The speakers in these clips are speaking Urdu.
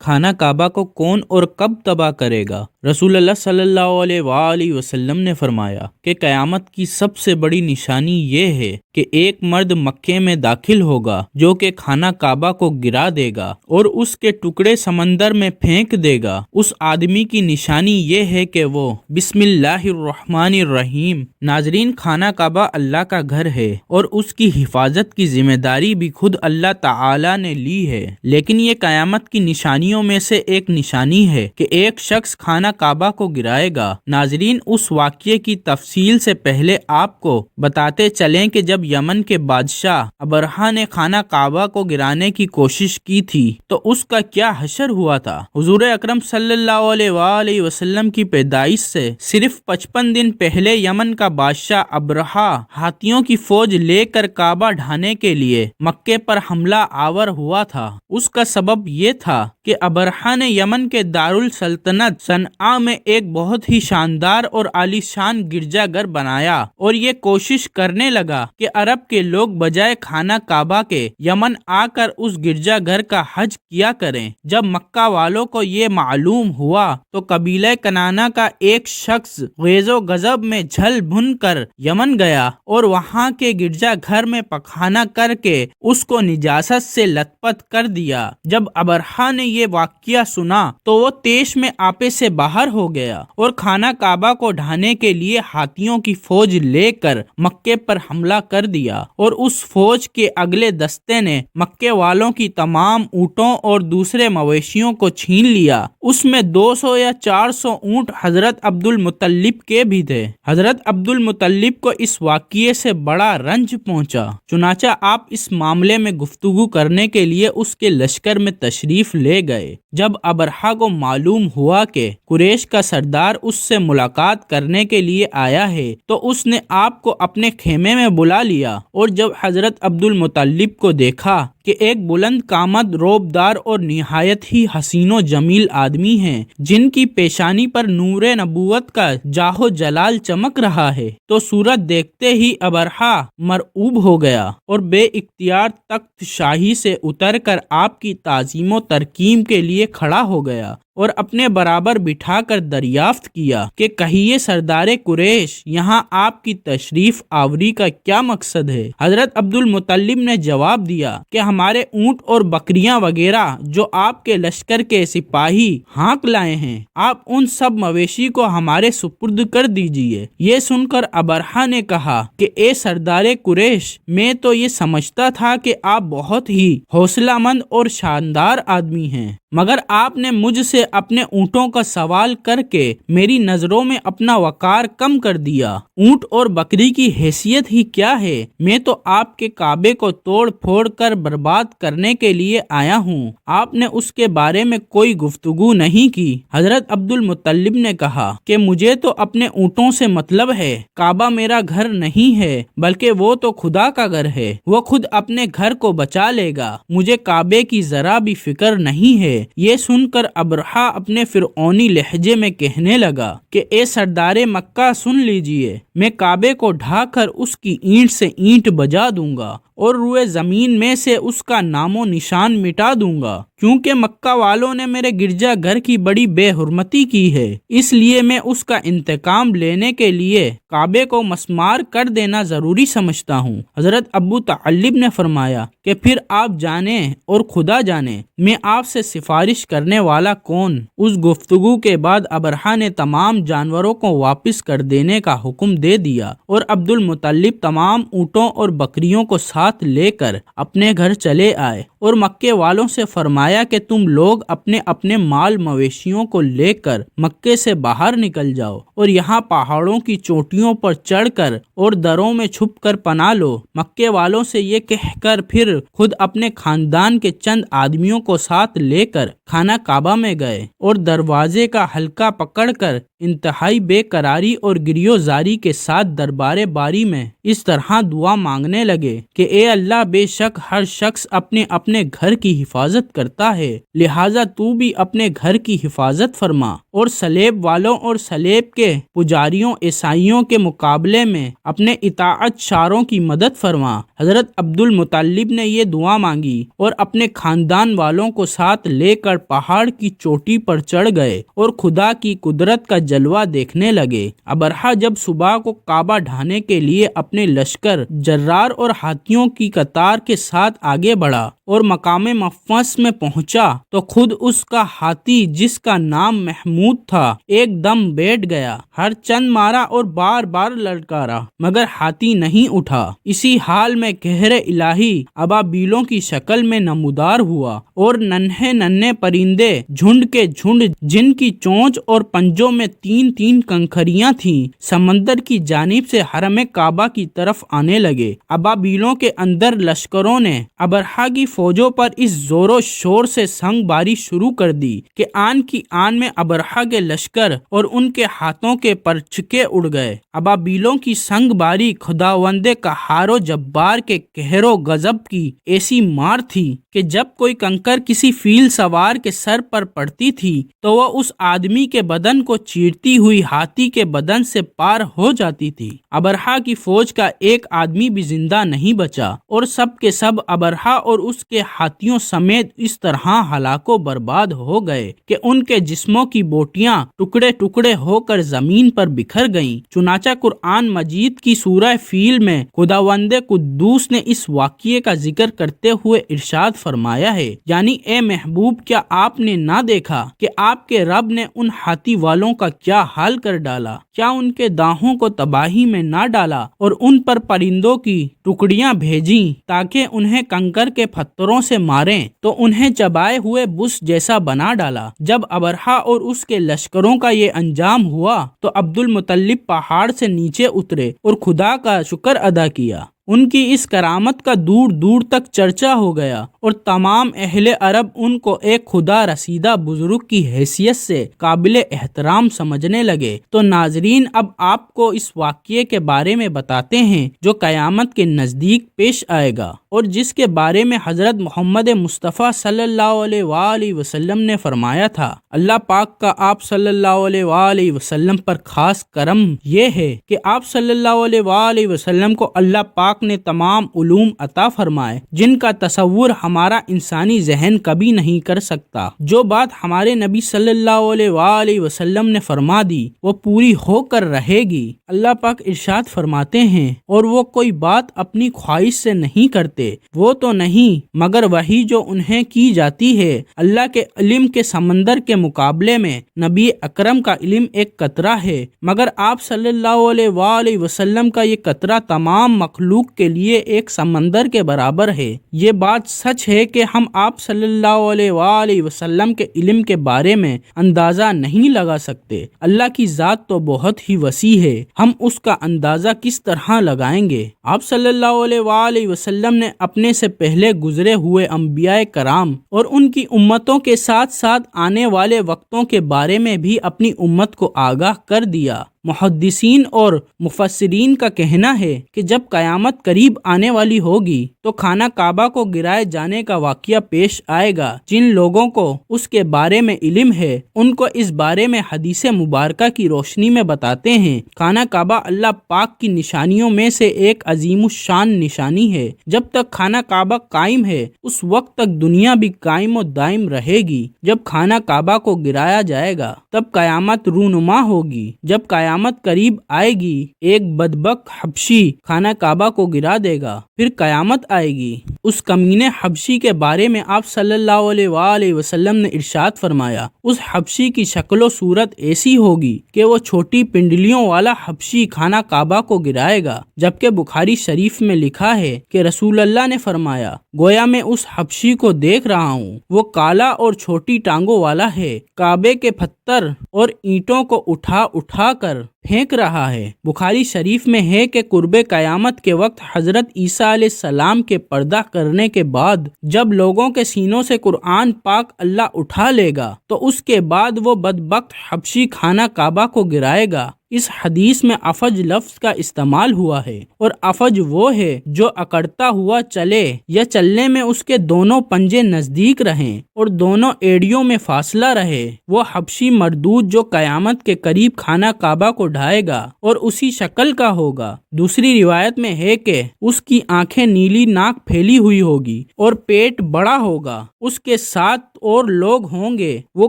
خانہ کعبہ کو کون اور کب تباہ کرے گا؟ رسول اللہ صلی اللہ علیہ وآلہ وسلم نے فرمایا کہ قیامت کی سب سے بڑی نشانی یہ ہے کہ ایک مرد مکے میں داخل ہوگا جو کہ خانہ کعبہ کو گرا دے گا اور اس کے ٹکڑے سمندر میں پھینک دے گا۔ اس آدمی کی نشانی یہ ہے کہ وہ بسم اللہ الرحمن الرحیم۔ ناظرین، خانہ کعبہ اللہ کا گھر ہے اور اس کی حفاظت کی ذمہ داری بھی خود اللہ تعالی نے لی ہے، لیکن یہ قیامت کی نشانیوں میں سے ایک نشانی ہے کہ ایک شخص خانہ کعبہ کو گرائے گا۔ ناظرین، اس واقعے کی تفصیل سے پہلے آپ کو بتاتے چلیں کہ جب یمن کے بادشاہ ابرہہ نے خانہ کعبہ کو گرانے کی کوشش کی تھی تو اس کا کیا حشر ہوا تھا۔ حضور اکرم صلی اللہ علیہ وآلہ وسلم کی پیدائش سے صرف 55 دن پہلے یمن کا بادشاہ ابرہہ ہاتھیوں کی فوج لے کر کعبہ ڈھانے کے لیے مکے پر حملہ آور ہوا تھا۔ اس کا سبب یہ تھا کہ ابرہہ نے یمن کے دارالسلطنت صنعاء میں ایک بہت ہی شاندار اور عالی شان گرجا گھر بنایا اور یہ کوشش کرنے لگا کہ عرب کے لوگ بجائے خانہ کعبہ کے یمن آ کر اس گرجا گھر کا حج کیا کریں۔ جب مکہ والوں کو یہ معلوم ہوا تو قبیلہ کنانہ کا ایک شخص غیظ و غضب میں جھل بھن کر یمن گیا اور وہاں کے گرجا گھر میں پخانہ کر کے اس کو نجاست سے لت پت کر دیا۔ جب ابرہہ نے یہ واقعہ سنا تو وہ تیش میں آپے سے باہر ہو گیا اور خانہ کعبہ کو ڈھانے کے لیے ہاتھیوں کی فوج لے کر مکے پر حملہ کر دیا، اور اس فوج کے اگلے دستے نے مکے والوں کی تمام اونٹوں اور دوسرے مویشیوں کو چھین لیا۔ اس میں 200 یا 400 اونٹ حضرت عبد المطلب کے بھی تھے۔ حضرت عبد المطلب کو اس واقعے سے بڑا رنج پہنچا، چنانچہ آپ اس معاملے میں گفتگو کرنے کے لیے اس کے لشکر میں تشریف لے گئے۔ جب ابرہہ کو معلوم ہوا کہ قریش کا سردار اس سے ملاقات کرنے کے لیے آیا ہے تو اس نے آپ کو اپنے خیمے میں بلا لیا، اور جب حضرت عبد المطلب کو دیکھا کہ ایک بلند قامت، روبدار اور نہایت ہی حسین و جمیل آدمی ہیں جن کی پیشانی پر نور نبوت کا جاہ و جلال چمک رہا ہے، تو صورت دیکھتے ہی ابرہہ مرعوب ہو گیا اور بے اختیار تخت شاہی سے اتر کر آپ کی تعظیم و ترکیم کے لیے کھڑا ہو گیا اور اپنے برابر بٹھا کر دریافت کیا کہ کہیے سردار قریش، یہاں آپ کی تشریف آوری کا کیا مقصد ہے؟ حضرت عبد المطلب نے جواب دیا کہ ہمارے اونٹ اور بکریاں وغیرہ جو آپ کے لشکر کے سپاہی ہانک لائے ہیں، آپ ان سب مویشی کو ہمارے سپرد کر دیجئے۔ یہ سن کر ابرہہ نے کہا کہ اے سردار قریش، میں تو یہ سمجھتا تھا کہ آپ بہت ہی حوصلہ مند اور شاندار آدمی ہیں، مگر آپ نے مجھ سے اپنے اونٹوں کا سوال کر کے میری نظروں میں اپنا وقار کم کر دیا۔ اونٹ اور بکری کی حیثیت ہی کیا ہے؟ میں تو آپ کے کعبے کو توڑ پھوڑ کر برباد کرنے کے لیے آیا ہوں۔ آپ نے اس کے بارے میں کوئی گفتگو نہیں کی۔ حضرت عبد المطلب نے کہا کہ مجھے تو اپنے اونٹوں سے مطلب ہے، کعبہ میرا گھر نہیں ہے بلکہ وہ تو خدا کا گھر ہے، وہ خود اپنے گھر کو بچا لے گا، مجھے کعبے کی ذرا بھی فکر نہیں ہے۔ یہ سن کر ابرہہ اپنے فرعونی لہجے میں کہنے لگا کہ اے سردار مکہ، سن لیجئے، میں کعبے کو ڈھا کر اس کی اینٹ سے اینٹ بجا دوں گا اور روئے زمین میں سے اس کا نام و نشان مٹا دوں گا، کیونکہ مکہ والوں نے میرے گرجا گھر کی بڑی بے حرمتی کی ہے، اس لیے میں اس کا انتقام لینے کے لیے کعبے کو مسمار کر دینا ضروری سمجھتا ہوں۔ حضرت ابو طالب نے فرمایا کہ پھر آپ جانیں اور خدا جانے میں آپ سے سفارش کرنے والا کون؟ اس گفتگو کے بعد ابرہہ نے تمام جانوروں کو واپس کر دینے کا حکم دے دیا اور عبد المطلب تمام اونٹوں اور بکریوں کو ساتھ لے کر اپنے گھر چلے آئے اور مکے والوں سے فرمایا کہ تم لوگ اپنے اپنے مال مویشیوں کو لے کر مکے سے باہر نکل جاؤ اور یہاں پہاڑوں کی چوٹیوں پر چڑھ کر اور دروں میں چھپ کر پناہ لو۔ مکے والوں سے یہ کہہ کر پھر خود اپنے خاندان کے چند آدمیوں کو ساتھ لے کر خانہ کعبہ میں گئے اور دروازے کا حلقہ پکڑ کر انتہائی بے قراری اور گریو زاری کے ساتھ دربار باری میں اس طرح دعا مانگنے لگے کہ اے اللہ، بے شک ہر شخص اپنے اپنے اپنے گھر کی حفاظت کرتا ہے، لہٰذا تو بھی اپنے گھر کی حفاظت فرما اور سلیب والوں اور سلیب کے پجاریوں عیسائیوں کے مقابلے میں اپنے اطاعت شاروں کی مدد فرما۔ حضرت عبد المطلب نے یہ دعا مانگی اور اپنے خاندان والوں کو ساتھ لے کر پہاڑ کی چوٹی پر چڑھ گئے اور خدا کی قدرت کا جلوہ دیکھنے لگے۔ ابرہہ جب صبح کو کعبہ ڈھانے کے لیے اپنے لشکر جرار اور ہاتھیوں کی قطار کے ساتھ آگے بڑھا اور مقام مفص میں پہنچا تو خود اس کا ہاتھی جس کا نام محمود تھا ایک دم بیٹھ گیا، ہر چند مارا اور بار بار للکارا مگر ہاتھی نہیں اٹھا۔ اسی حال میں قہر الہی ابابیلوں کی شکل میں نمودار ہوا اور ننھے ننھے پرندے جھنڈ کے جھنڈ جن کی چونچ اور پنجوں میں تین تین کنکھریاں تھیں سمندر کی جانب سے حرم کعبہ کی طرف آنے لگے۔ ابابیلوں کے اندر لشکروں نے ابرہہ کی فوجوں پر اس زور و شور سے سنگ باری شروع کر دی کہ آن کی آن میں ابرہہ کے لشکر اور ان کے ہاتھوں کے پرچکے اڑ گئے۔ ابابیلوں کی سنگ باری خداوند قہار و جبار کے قہر و غضب کی ایسی مار تھی کہ جب کوئی کنکر کسی فیل سوار کے سر پر پڑتی تھی تو وہ اس آدمی کے بدن کو چیرتی ہوئی ہاتھی کے بدن سے پار ہو جاتی تھی۔ ابرہہ کی فوج کا ایک آدمی بھی زندہ نہیں بچا اور سب کے سب ابرہہ اور اس کے ہاتھیوں سمیت اس طرح ہلاک و برباد ہو گئے کہ ان کے جسموں کی بوٹیاں ٹکڑے ٹکڑے ہو کر زمین پر بکھر گئیں۔ چنانچہ قرآن مجید کی سورہ فیل میں خداوند قدوس نے اس واقعے کا ذکر کرتے ہوئے ارشاد فرمایا ہے، یعنی اے محبوب کیا آپ نے نہ دیکھا کہ آپ کے رب نے ان ہاتھی والوں کا کیا حال کر ڈالا؟ کیا ان کے داہوں کو تباہی میں نہ ڈالا اور ان پر پرندوں کی ٹکڑیاں بھیجیں تاکہ انہیں کنکر کے پتھروں سے ماریں تو انہیں چبائے ہوئے بس جیسا بنا ڈالا۔ جب ابرہہ اور اس کے لشکروں کا یہ انجام ہوا تو عبد المطلب پہاڑ سے نیچے اترے اور خدا کا شکر ادا کیا۔ ان کی اس کرامت کا دور دور تک چرچا ہو گیا اور تمام اہل عرب ان کو ایک خدا رسیدہ بزرگ کی حیثیت سے قابل احترام سمجھنے لگے۔ تو ناظرین، اب آپ کو اس واقعے کے بارے میں بتاتے ہیں جو قیامت کے نزدیک پیش آئے گا اور جس کے بارے میں حضرت محمد مصطفیٰ صلی اللہ علیہ وآلہ وسلم نے فرمایا تھا۔ اللہ پاک کا آپ صلی اللہ علیہ وآلہ وسلم پر خاص کرم یہ ہے کہ آپ صلی اللہ علیہ وآلہ وسلم کو اللہ پاک نے تمام علوم عطا فرمائے جن کا تصور ہمارا انسانی ذہن کبھی نہیں کر سکتا۔ جو بات ہمارے نبی صلی اللہ علیہ وآلہ وسلم نے فرما دی وہ پوری ہو کر رہے گی۔ اللہ پاک ارشاد فرماتے ہیں، اور وہ کوئی بات اپنی خواہش سے نہیں کرتے، وہ تو نہیں مگر وہی جو انہیں کی جاتی ہے۔ اللہ کے علم کے سمندر کے مقابلے میں نبی اکرم کا علم ایک قطرہ ہے، مگر آپ صلی اللہ علیہ وآلہ وسلم کا یہ قطرہ تمام مخلوق کے لیے ایک سمندر کے برابر ہے۔ یہ بات سچ ہے کہ ہم آپ صلی اللہ علیہ وآلہ وسلم کے علم کے بارے میں اندازہ نہیں لگا سکتے۔ اللہ کی ذات تو بہت ہی وسیع ہے، ہم اس کا اندازہ کس طرح لگائیں گے؟ آپ صلی اللہ علیہ وآلہ وسلم نے اپنے سے پہلے گزرے ہوئے انبیاء کرام اور ان کی امتوں کے ساتھ ساتھ آنے والے وقتوں کے بارے میں بھی اپنی امت کو آگاہ کر دیا۔ محدثین اور مفسرین کا کہنا ہے کہ جب قیامت قریب آنے والی ہوگی تو خانہ کعبہ کو گرائے جانے کا واقعہ پیش آئے گا۔ جن لوگوں کو اس کے بارے میں علم ہے ان کو اس بارے میں حدیث مبارکہ کی روشنی میں بتاتے ہیں۔ خانہ کعبہ اللہ پاک کی نشانیوں میں سے ایک عظیم الشان نشانی ہے۔ جب تک خانہ کعبہ قائم ہے اس وقت تک دنیا بھی قائم و دائم رہے گی۔ جب خانہ کعبہ کو گرایا جائے گا تب قیامت رونما ہوگی۔ جب قیامت قریب آئے گی ایک بدبخت حبشی خانہ کعبہ کو گرا دے گا، پھر قیامت آئے گی۔ اس کمینے حبشی کے بارے میں آپ صلی اللہ علیہ وآلہ وسلم نے ارشاد فرمایا، اس حبشی کی شکل و صورت ایسی ہوگی کہ وہ چھوٹی پنڈلیوں والا حبشی خانہ کعبہ کو گرائے گا، جبکہ بخاری شریف میں لکھا ہے کہ رسول اللہ نے فرمایا، گویا میں اس حبشی کو دیکھ رہا ہوں، وہ کالا اور چھوٹی ٹانگوں والا ہے، کعبے کے پتھر اور اینٹوں کو اٹھا اٹھا کر پھینک رہا ہے۔ بخاری شریف میں ہے کہ قرب قیامت کے وقت حضرت عیسیٰ علیہ السلام کے پردہ کرنے کے بعد جب لوگوں کے سینوں سے قرآن پاک اللہ اٹھا لے گا تو اس کے بعد وہ بدبخت حبشی خانہ کعبہ کو گرائے گا اس حدیث میں افج لفظ کا استعمال ہوا ہے، اور افج وہ ہے جو اکڑتا ہوا چلے یا چلنے میں اس کے دونوں پنجے نزدیک رہیں اور دونوں ایڑیوں میں فاصلہ رہے، وہ حبشی مردود جو قیامت کے قریب خانہ کعبہ کو ڈھائے گا اور اسی شکل کا ہوگا۔ دوسری روایت میں ہے کہ اس کی آنکھیں نیلی، ناک پھیلی ہوئی ہوگی اور پیٹ بڑا ہوگا، اس کے ساتھ اور لوگ ہوں گے، وہ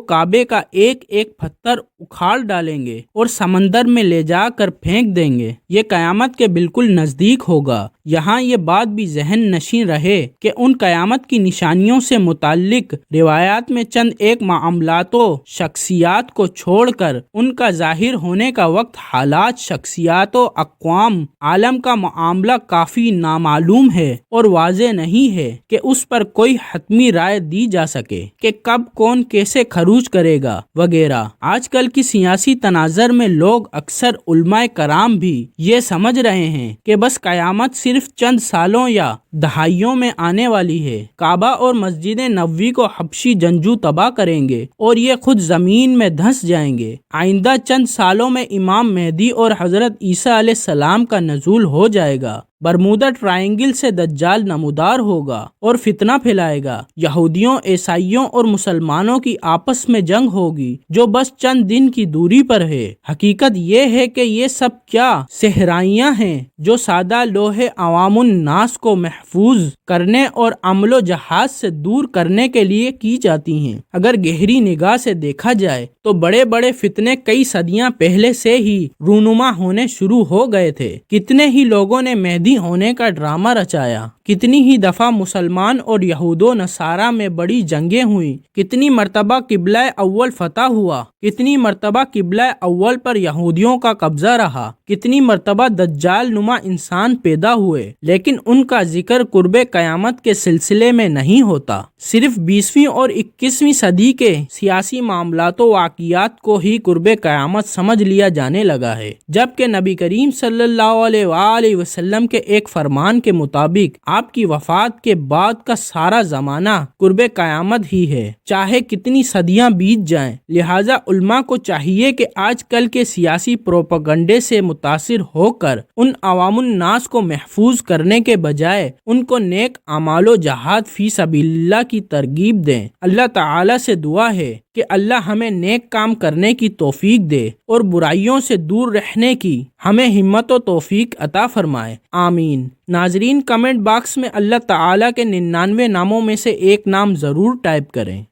کعبے کا ایک ایک پتھر اکھاڑ ڈالیں گے اور سمندر میں لے جا کر پھینک دیں گے، یہ قیامت کے بالکل نزدیک ہوگا۔ یہاں یہ بات بھی ذہن نشین رہے کہ ان قیامت کی نشانیوں سے متعلق روایات میں چند ایک معاملات و شخصیات کو چھوڑ کر ان کا ظاہر ہونے کا وقت، حالات، شخصیات و اقوام عالم کا معاملہ کافی نامعلوم ہے اور واضح نہیں ہے کہ اس پر کوئی حتمی رائے دی جا سکے کہ کب کون کیسے خروج کرے گا وغیرہ۔ آج کل کی سیاسی تناظر میں لوگ اکثر علماء کرام بھی یہ سمجھ رہے ہیں کہ بس قیامت صرف چند سالوں یا دہائیوں میں آنے والی ہے، کعبہ اور مسجد نبوی کو حبشی جنگجو تباہ کریں گے اور یہ خود زمین میں دھنس جائیں گے، آئندہ چند سالوں میں امام مہدی اور حضرت عیسیٰ علیہ السلام کا نزول ہو جائے گا، برمودا ٹرائنگل سے دجال نمودار ہوگا اور فتنہ پھیلائے گا، یہودیوں، عیسائیوں اور مسلمانوں کی آپس میں جنگ ہوگی جو بس چند دن کی دوری پر ہے۔ حقیقت یہ ہے کہ یہ سب کیا صحرائیاں ہیں جو سادہ لوہے عوام الناس کو محفوظ کرنے اور عمل و جہاز سے دور کرنے کے لیے کی جاتی ہیں۔ اگر گہری نگاہ سے دیکھا جائے تو بڑے بڑے فتنے کئی صدیاں پہلے سے ہی رونما ہونے شروع ہو گئے تھے، کتنے ہی لوگوں نے مہدی ہونے کا ڈرامہ رچایا، کتنی ہی دفعہ مسلمان اور یہود و نصارہ میں بڑی جنگیں ہوئیں، کتنی مرتبہ قبلہ اول فتح ہوا، کتنی مرتبہ قبلہ اول پر یہودیوں کا قبضہ رہا، کتنی مرتبہ دجال نما انسان پیدا ہوئے، لیکن ان کا ذکر قرب قیامت کے سلسلے میں نہیں ہوتا۔ صرف 20ویں اور 21ویں صدی کے سیاسی معاملات و واقعات کو ہی قرب قیامت سمجھ لیا جانے لگا ہے، جبکہ نبی کریم صلی اللہ علیہ وآلہ وسلم کے ایک فرمان کے مطابق آپ کی وفات کے بعد کا سارا زمانہ قرب قیامت ہی ہے، چاہے کتنی صدیاں بیت جائیں۔ لہٰذا علماء کو چاہیے کہ آج کل کے سیاسی پروپیگنڈے سے متاثر ہو کر ان عوام الناس کو محفوظ کرنے کے بجائے ان کو نیک اعمال و جہاد فی سبیل اللہ کی ترغیب دیں۔ اللہ تعالی سے دعا ہے کہ اللہ ہمیں نیک کام کرنے کی توفیق دے اور برائیوں سے دور رہنے کی ہمیں ہمت و توفیق عطا فرمائے، آمین۔ ناظرین، کمنٹ باکس میں اللہ تعالیٰ کے 99 ناموں میں سے ایک نام ضرور ٹائپ کریں۔